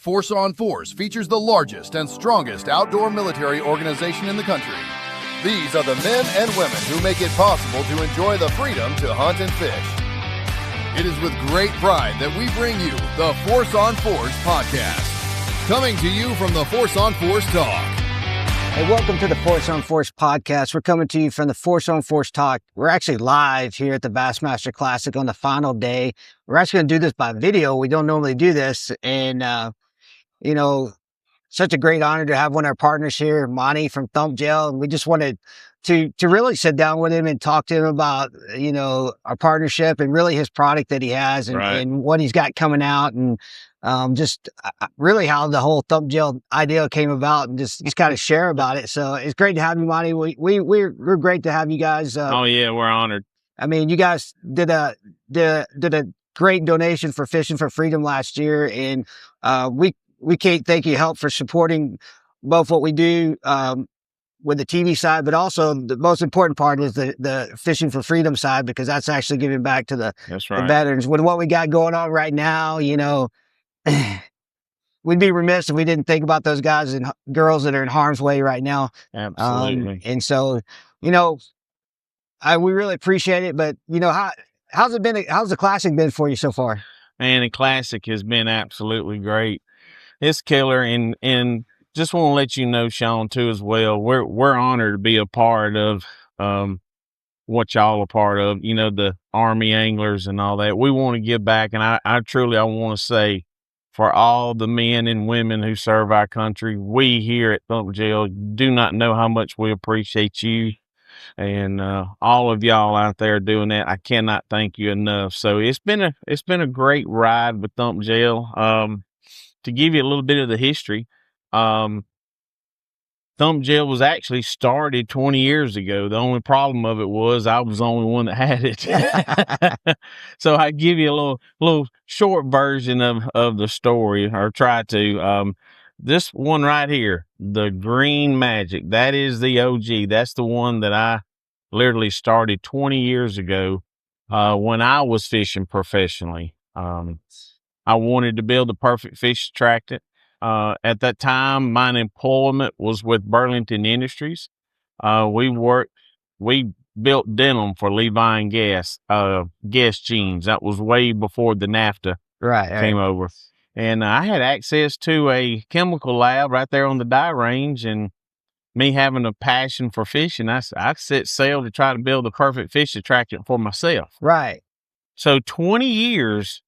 Force on Force features the largest and strongest outdoor military organization in the country. These are the men and women who make it possible to enjoy the freedom to hunt and fish. It is with great pride that we bring you the Force on Force podcast. Coming to you from the Force on Force Talk. Hey, welcome to the Force on Force podcast. We're coming to you from the Force on Force Talk. We're actually live here at the Bassmaster Classic on the final day. We're actually going to do this by video. We don't normally do this. And, such a great honor to have one of our partners here, Monte from Thump Gel. And we just wanted to really sit down with him and talk to him about, our partnership and really his product that he has and what he's got coming out and really how the whole Thump Gel idea came about and just kind of share about it. So it's great to have you, Monte. We're great to have you guys. We're honored. I mean, you guys did a great donation for Fishing for Freedom last year, and we can't thank you help for supporting both what we do with the TV side, but also the most important part is the Fishing for Freedom side, because that's actually giving back to the veterans. With what we got going on right now, we'd be remiss if we didn't think about those guys and girls that are in harm's way right now. Absolutely. And so, we really appreciate it, but how's it been? How's the Classic been for you so far? Man, the Classic has been absolutely great. It's killer, and just want to let you know, Sean, too, as well. We're honored to be a part of what y'all are part of. The Army Anglers and all that. We want to give back, and I truly want to say, for all the men and women who serve our country, we here at Thump Gel do not know how much we appreciate you and all of y'all out there doing that. I cannot thank you enough. So it's been a great ride with Thump Gel. To give you a little bit of the history, Thump Gel was actually started 20 years ago. The only problem of it was I was the only one that had it. So I give you a little short version of the story, or try to. This one right here, the Green Magic, that is the OG. That's the one that I literally started 20 years ago when I was fishing professionally. I wanted to build the perfect fish attractant. At that time, my employment was with Burlington Industries. We built denim for Levi and Guess jeans. That was way before the NAFTA came over. And I had access to a chemical lab right there on the dye range, and me having a passion for fishing, I set sail to try to build the perfect fish attractant for myself. Right. So 20 years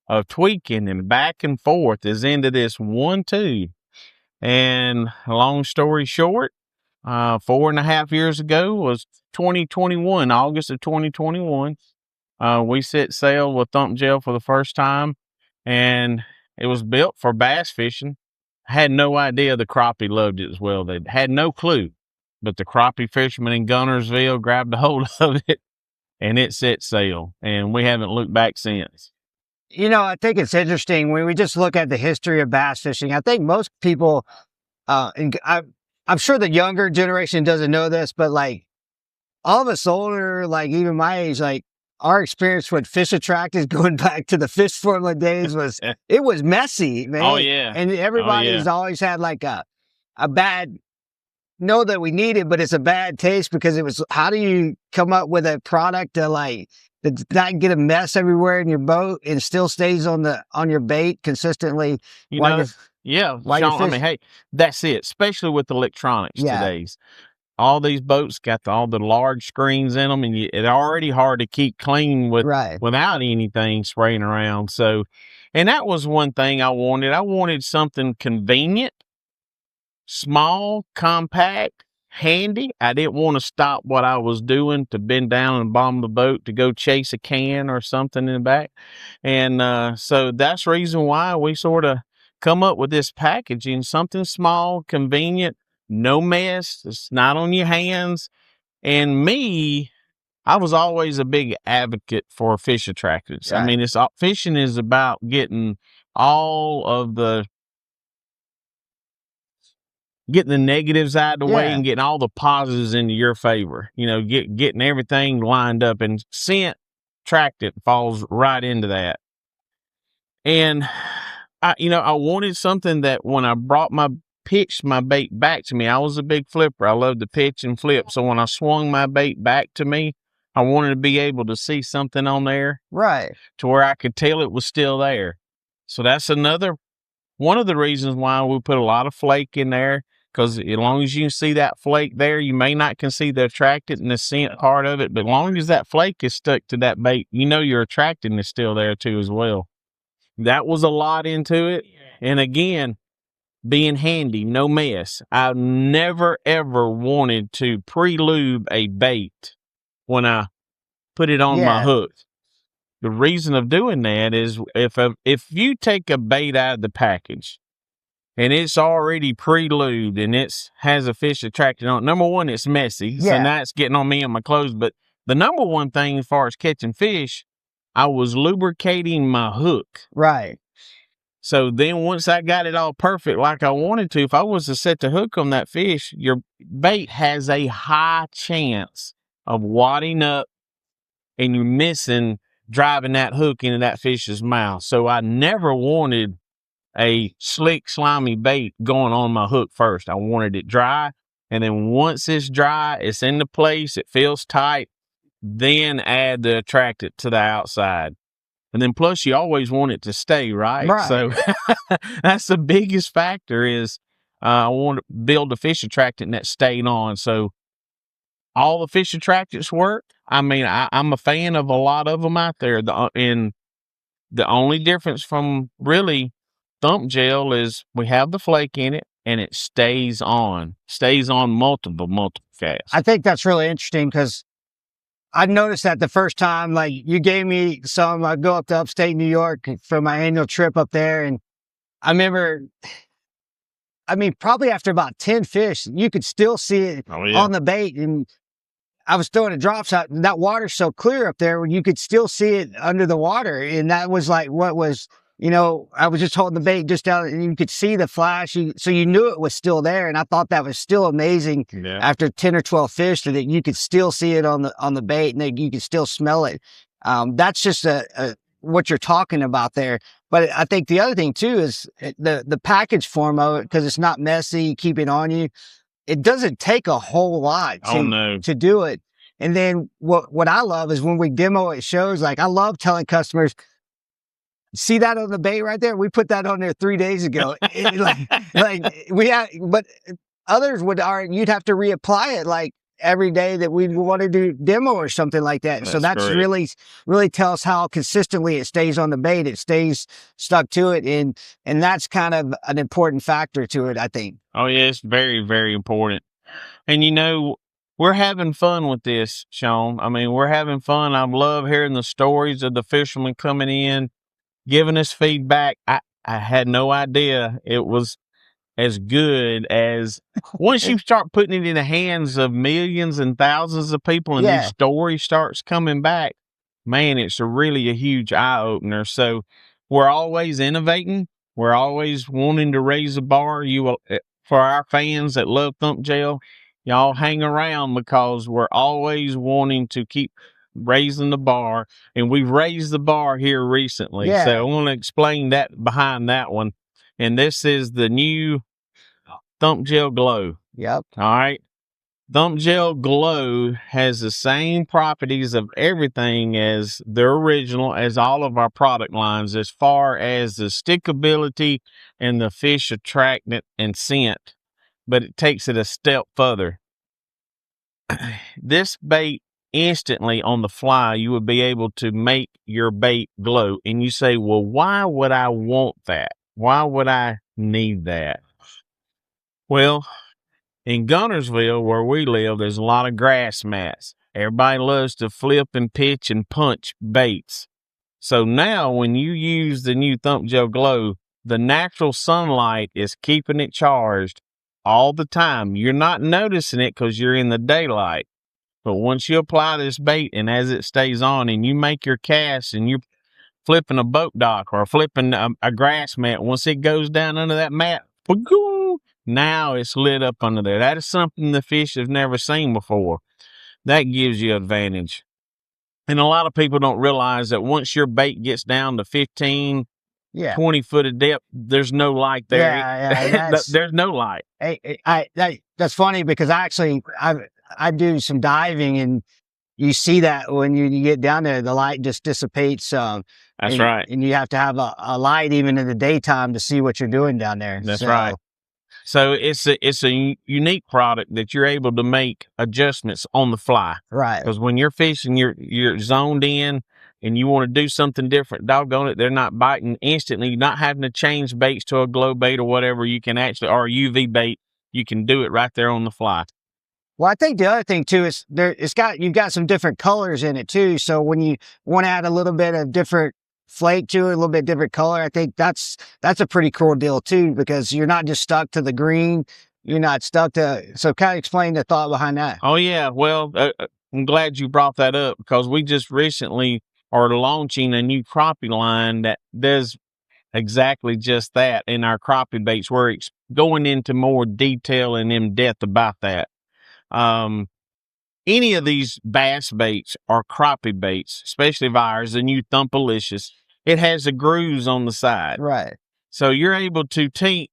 of tweaking and back and forth is into this one tube. And long story short, 4.5 years ago was 2021, August of 2021. We set sail with Thump Gel for the first time, and it was built for bass fishing. I had no idea the crappie loved it as well. They had no clue, but the crappie fishermen in Gunnersville grabbed a hold of it, and it set sail, and we haven't looked back since. I think it's interesting when we just look at the history of bass fishing. I think most people, and I'm sure the younger generation doesn't know this, but like all of us older, like even my age, like our experience with fish attractants going back to the fish formula days it was messy, man. Oh yeah. And everybody's always had like a bad, know that we need it, but it's a bad taste because it was, how do you come up with a product to not get a mess everywhere in your boat and still stays on your bait consistently? Sean, I mean, hey, that's it. Especially with electronics today's. All these boats got all the large screens in them, and it's already hard to keep clean without anything spraying around. So, and that was one thing I wanted. I wanted something convenient, small, compact, handy. I didn't want to stop what I was doing to bend down and bomb the boat to go chase a can or something in the back. And so that's the reason why we sort of come up with this packaging, something small, convenient, no mess. It's not on your hands. And me, I was always a big advocate for fish attractants. Right. I mean, fishing is about getting all of getting the negatives out of the way and getting all the positives into your favor. Getting everything lined up, and scent attractant falls right into that. And I wanted something that when I pitched my bait back to me, I was a big flipper. I love to pitch and flip. So when I swung my bait back to me, I wanted to be able to see something on there. Right. To where I could tell it was still there. So that's one of the reasons why we put a lot of flake in there. Because as long as you can see that flake there, you may not can see the attractant and the scent part of it. But as long as that flake is stuck to that bait, your attractant is still there too as well. That was a lot into it. And again, being handy, no mess. I've never, ever wanted to pre-lube a bait when I put it on my hook. The reason of doing that is if you take a bait out of the package and it's already pre-lubed and it has a fish attracted on it, number one, it's messy. So now it's getting on me and my clothes. But the number one thing as far as catching fish, I was lubricating my hook. Right. So then once I got it all perfect like I wanted to, if I was to set the hook on that fish, your bait has a high chance of wadding up and you're driving that hook into that fish's mouth. So I never wanted a slick, slimy bait going on my hook first. I wanted it dry. And then once it's dry, it's in the place, it feels tight, then add the attractant to the outside. And then plus you always want it to stay, right? So that's the biggest factor is I want to build a fish attractant that stayed on. So all the fish attractants work. I mean, I'm a fan of a lot of them out there. And the only difference from really Thump Gel is we have the flake in it and it stays on multiple casts. I think that's really interesting because I noticed that the first time, like you gave me some, I go up to upstate New York for my annual trip up there. And I remember, probably after about 10 fish, you could still see it on the bait. And I was throwing a drop shot and that water's so clear up there when you could still see it under the water. And that was like what was, I was just holding the bait just down and you could see the flash. So you knew it was still there. And I thought that was still amazing after 10 or 12 fish that you could still see it on the bait and that you could still smell it. That's just what you're talking about there. But I think the other thing too is the package form of it, because it's not messy, keep it on you. It doesn't take a whole lot to do it. And then what I love is when we demo at shows, like I love telling customers, see that on the bait right there? We put that on there 3 days ago. But others you'd have to reapply it like every day that we want to do demo or something like that. So that's really, really tells how consistently it stays on the bait. It stays stuck to it. And that's kind of an important factor to it, I think. Oh yeah, it's very, very important. And we're having fun with this, Sean. I mean, we're having fun. I love hearing the stories of the fishermen coming in, giving us feedback. I had no idea it was as good as once you start putting it in the hands of millions and thousands of people and these stories starts coming back, man, it's really a huge eye-opener. So we're always innovating. We're always wanting to raise the bar. For our fans that love Thump Gel, y'all hang around because we're always wanting to keep raising the bar, and we've raised the bar here recently. So I want to explain that behind that one. And this is the new Thump Gel Glow. Yep. All right. Thump Gel Glow has the same properties of everything as the original, as all of our product lines, as far as the stickability and the fish attractant and scent, but it takes it a step further. This bait, instantly on the fly, you would be able to make your bait glow. And you say, well, why would I want that? Why would I need that? Well, in Gunnersville, where we live, there's a lot of grass mats. Everybody loves to flip and pitch and punch baits. So now when you use the new Thump Gel Glow, the natural sunlight is keeping it charged all the time. You're not noticing it because you're in the daylight. But once you apply this bait and as it stays on and you make your cast and you're flipping a boat dock or flipping a grass mat, once it goes down under that mat, now it's lit up under there. That is something the fish have never seen before. That gives you advantage. And a lot of people don't realize that once your bait gets down to 15 20 foot of depth, there's no light there. Yeah, there's no light. That's funny because I do some diving, and you see that when you get down there, the light just dissipates. That's right. And you have to have a light even in the daytime to see what you're doing down there. That's right. So it's a unique product that you're able to make adjustments on the fly. Right. Because when you're fishing, you're zoned in and you want to do something different. Doggone it, they're not biting instantly. You're not having to change baits to a glow bait or whatever. You can actually, or a UV bait, you can do it right there on the fly. Well, I think the other thing too is you've got some different colors in it too. So when you want to add a little bit of different flake to it, a little bit different color, I think that's a pretty cool deal too, because you're not just stuck to the green. You're not stuck to, so kind of explain the thought behind that. Oh yeah. Well, I'm glad you brought that up because we just recently are launching a new crappie line that does exactly just that in our crappie baits. We're going into more detail and in depth about that. Any of these bass baits or crappie baits, especially of ours, the new Thumpalicious, it has the grooves on the side. Right. So you're able to take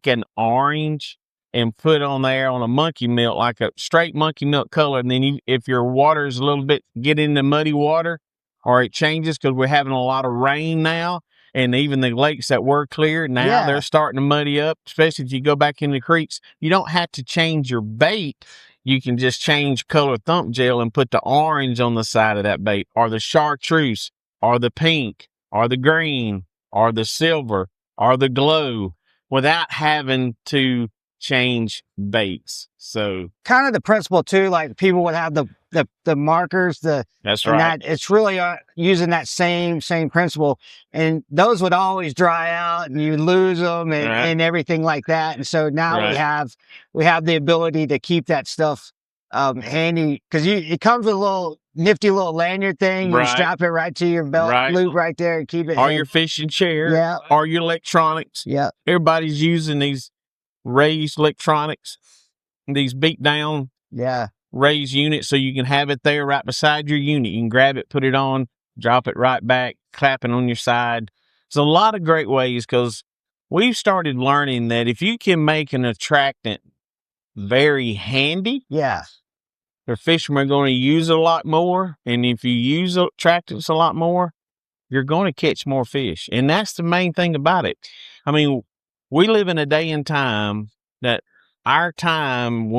an orange and put on there on a monkey milk, like a straight monkey milk color. And then if your water is a little bit, get into muddy water or it changes because we're having a lot of rain now. And even the lakes that were clear, now they're starting to muddy up, especially if you go back in the creeks. You don't have to change your bait. You can just change color Thump Gel and put the orange on the side of that bait, or the chartreuse, or the pink, or the green, or the silver, or the glow, without having to change baits. So kind of the principle too, like people would have the markers, that's right. It's really using that same principle, and those would always dry out and you lose them and everything like that. And so now we have the ability to keep that stuff handy, because it comes with a little nifty little lanyard thing. You strap it right to your belt loop right there and keep it. Or your fishing chair, or your electronics. Yeah, everybody's using these raised electronics, these beat down raised units, so you can have it there right beside your unit. You can grab it, put it on, drop it right back, clap it on your side. It's a lot of great ways, because we've started learning that if you can make an attractant very handy, the fishermen are going to use it a lot more. And if you use attractants a lot more, you're going to catch more fish. And that's the main thing about it. I mean, we live in a day and time that our time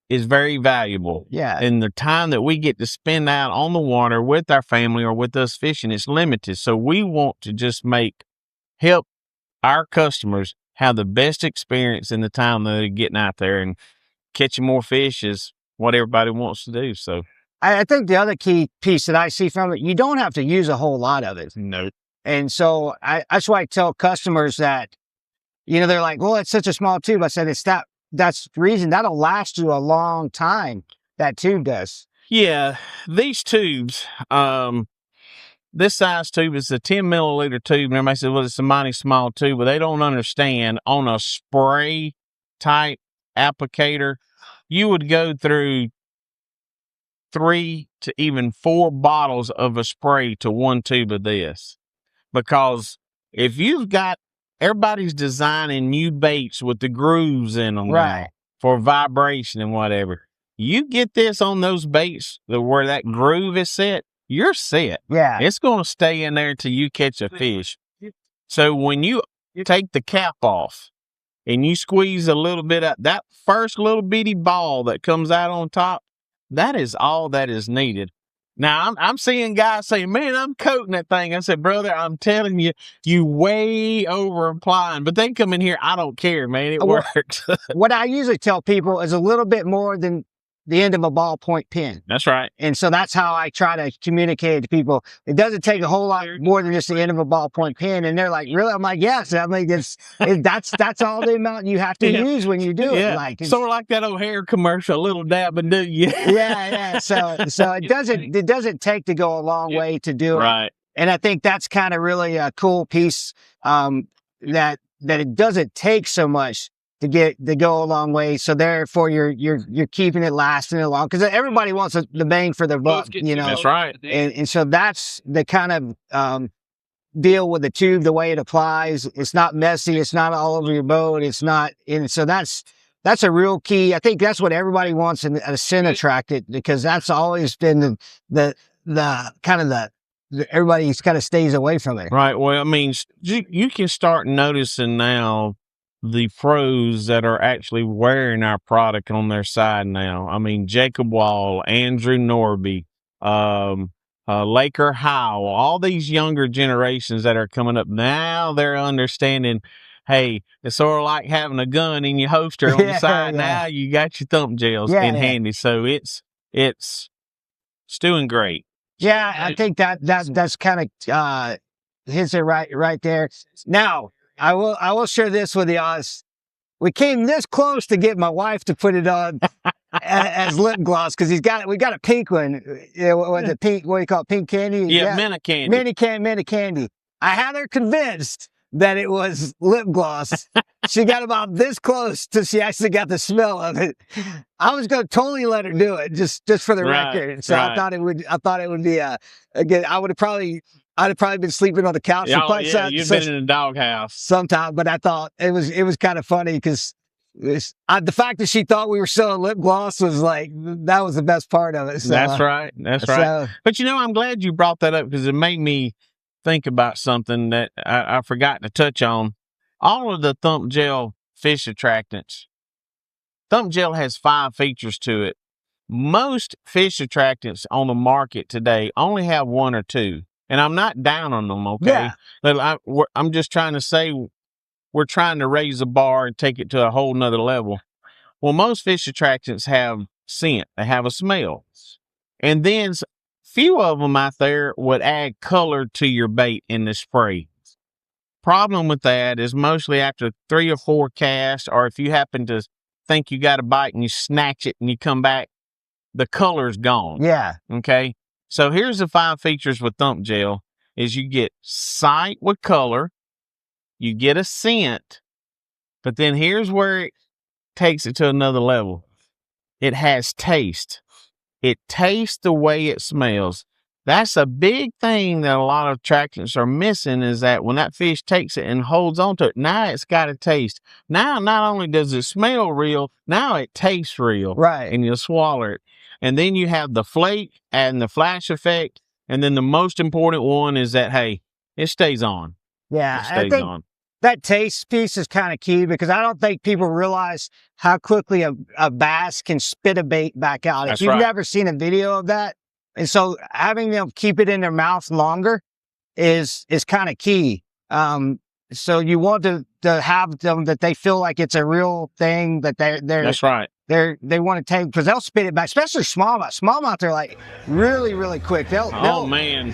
is very valuable. Yeah. And the time that we get to spend out on the water with our family or with us fishing is limited. So we want to just help our customers have the best experience in the time that they're getting out there, and catching more fish is what everybody wants to do. So I think the other key piece that I see from it, you don't have to use a whole lot of it. No. And so that's why I tell customers that, they're like, well, it's such a small tube. I said, that's the reason that'll last you a long time. That tube does. Yeah. These tubes, this size tube is a 10 milliliter tube. And everybody says, well, it's a mighty small tube, but they don't understand on a spray type applicator, you would go through 3 to even 4 bottles of a spray to one tube of this. Because if you've got, everybody's designing new baits with the grooves in them now for vibration and whatever. You get this on those baits where that groove is set, you're set. Yeah. It's going to stay in there until you catch a fish. So when you take the cap off and you squeeze a little bit out, that first little bitty ball that comes out on top, that is all that is needed. Now, I'm seeing guys say, man, I'm coating that thing. I said, brother, I'm telling you, you way over applying. But they come in here, I don't care, man. It works. What I usually tell people is a little bit more than the end of a ballpoint pen. That's right. And so that's how I try to communicate to people. It doesn't take a whole lot more than just the end of a ballpoint pen. And they're like, really? I'm like, yes. I mean, that's all the amount you have to use when you do it. Like, sort of like that O'Hare commercial, a little dab and do you? Yeah. So it doesn't take to go a long way to do it. Right. And I think that's kind of really a cool piece, that it doesn't take so much to go a long way. So therefore you're keeping it lasting a long, because everybody wants the bang for their buck, That's right. And so that's the kind of deal with the tube, the way it applies. It's not messy. It's not all over your boat. It's not, and so that's a real key. I think that's what everybody wants in a scent attractant, because that's always been the kind of the everybody kind of stays away from it. Right. Well, I mean, you can start noticing now the pros that are actually wearing our product on their side now. I mean, Jacob Wall, Andrew Norby, Laker Howell, all these younger generations that are coming up now, they're understanding, hey, it's sort of like having a gun in your holster on the side. Now you got your Thump Gels in handy. So it's doing great. Yeah, I think that's kind of hits it right there. Now, I will share this with you. We came this close to get my wife to put it on as lip gloss, because we got a pink one. What's it, pink? What do you call it? Pink candy? Yeah, Minute Candy. Minute Candy. I had her convinced that it was lip gloss. She got about this close till she actually got the smell of it. I was going to totally let her do it, just for the record. So I thought it would be again. I'd have probably been sleeping on the couch for quite some. You've been in a doghouse sometime, but I thought it was kind of funny, because the fact that she thought we were selling lip gloss was like, that was the best part of it. So, that's right. But I'm glad you brought that up, because it made me think about something that I forgot to touch on. All of the Thump Gel fish attractants, Thump Gel has 5 features to it. Most fish attractants on the market today only have 1 or 2. And I'm not down on them, okay? Yeah. But I'm just trying to say, we're trying to raise the bar and take it to a whole nother level. Well, most fish attractants have scent. They have a smell. And then few of them out there would add color to your bait in the spray. Problem with that is mostly after 3 or 4 casts, or if you happen to think you got a bite and you snatch it and you come back, the color's gone. Yeah. Okay? So here's the 5 features with Thump Gel: is you get sight with color, you get a scent, but then here's where it takes it to another level. It has taste. It tastes the way it smells. That's a big thing that a lot of attractants are missing, is that when that fish takes it and holds onto it, now it's got a taste. Now, not only does it smell real, now it tastes real. Right. And you'll swallow it. And then you have the flake and the flash effect. And then the most important one is that, hey, it stays on. Yeah, it stays on. That taste piece is kind of key, because I don't think people realize how quickly a bass can spit a bait back out. That's if you've right. never seen a video of that, and so having them keep it in their mouth longer is kind of key. So you want to have them that they feel like it's a real thing, that they're that's right. They want to take, because they'll spit it back, especially smallmouth. Smallmouth, they're like really, really quick. Oh man.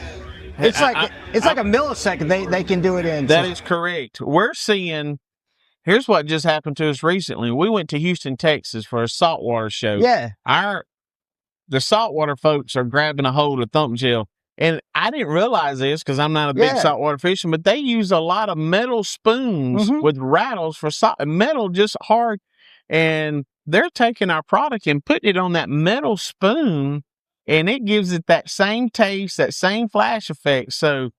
It's like a millisecond they can do it in. That is correct. We're seeing, here's what just happened to us recently. We went to Houston, Texas for a saltwater show. Yeah. The saltwater folks are grabbing a hold of Thump Gel. And I didn't realize this, because I'm not a big saltwater fisherman, but they use a lot of metal spoons with rattles for metal, just hard. And they're taking our product and putting it on that metal spoon, and it gives it that same taste, that same flash effect. So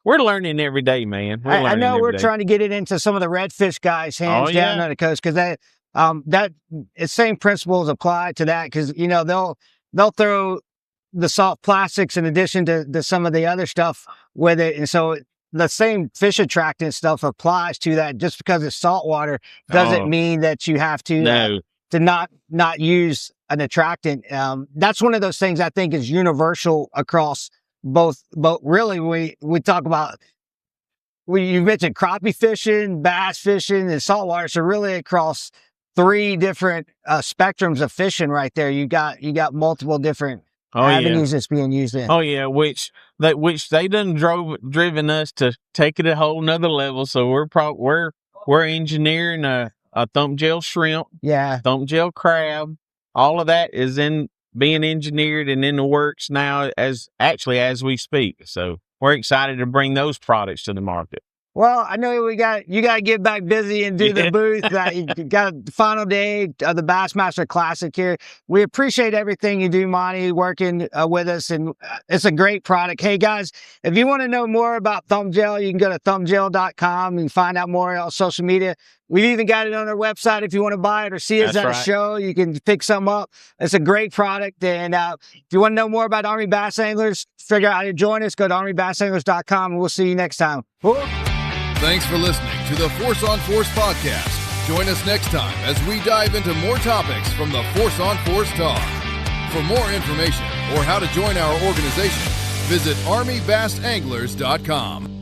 we're learning every day, man. I know we're trying to get it into some of the redfish guys' hands down on the coast, because that same principles apply to that, because they'll throw the soft plastics in addition to some of the other stuff with it, and so the same fish attractant stuff applies to that. Just because it's saltwater doesn't mean that you have to not use an attractant. That's one of those things I think is universal across both. Really, we talk about, you mentioned crappie fishing, bass fishing, and saltwater. So really across 3 different spectrums of fishing right there. You got multiple different avenues that's being used in. Oh yeah, which they done driven us to take it a whole nother level. So we're engineering a Thump Gel shrimp, Thump Gel crab. All of that is being engineered and in the works now as we speak. So we're excited to bring those products to the market. Well, I know you got to get back busy and do the booth. You got the final day of the Bassmaster Classic here. We appreciate everything you do, Monte, working with us, and it's a great product. Hey guys, if you want to know more about Thump Gel, you can go to thumpgel.com and find out more on social media. We've even got it on our website if you want to buy it or see us at a show. You can pick some up. It's a great product. And if you want to know more about Army Bass Anglers, figure out how to join us, go to ArmyBassAnglers.com, and we'll see you next time. Thanks for listening to the Force on Force podcast. Join us next time as we dive into more topics from the Force on Force talk. For more information or how to join our organization, visit ArmyBassAnglers.com.